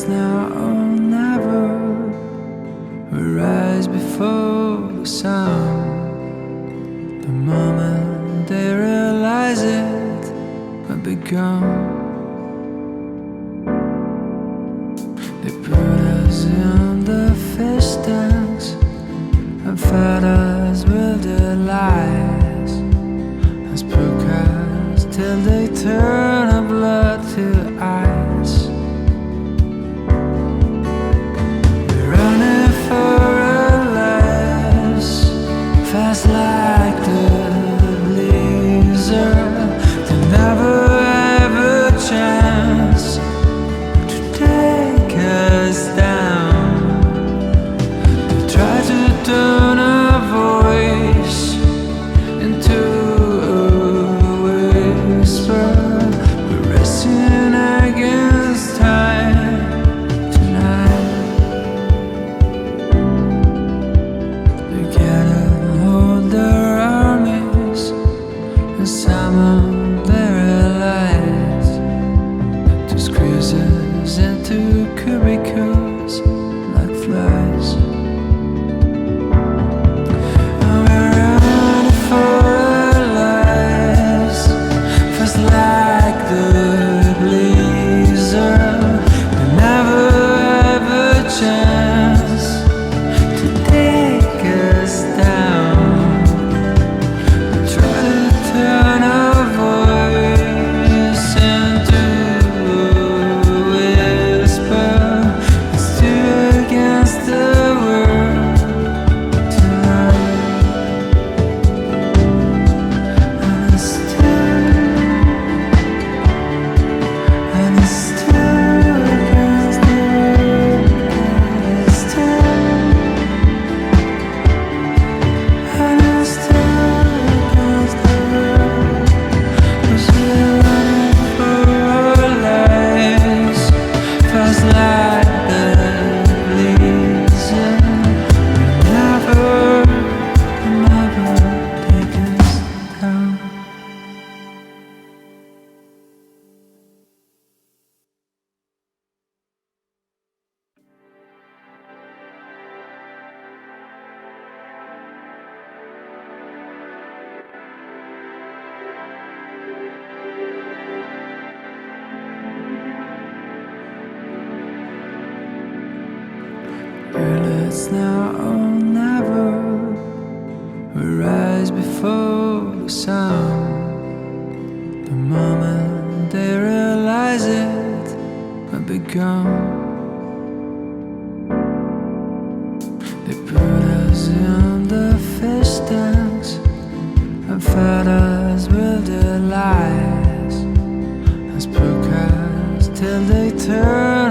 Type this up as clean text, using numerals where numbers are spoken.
it's now or never. We rise before the sun. The moment they realize it, we'll be gone. They put us in the fish tanks and fed us with their lies, as broadcast till they turn our blood to ice. We're running for our lives, fast like the blizzard. They never have a chance to take us down. They try to turn our voice into a whisper. We're racing against time tonight. They gathered all their armies and summon their allies to squeeze us into cubicles like flies. And we're running for our lives, fast like the blizzard. We never have a chance to take us down. We try to turn our voice into a whisper. It's two against the world tonight. And it's two against the world. It's two against the world. 'Cause we're running for our lives, fast like the blizzard. Never take us down. Well, it's now or never. We rise before the sun. The moment they realize it, we'll be gone. They put us in the fish tanks and fed us with their lies, as broadcast till they turn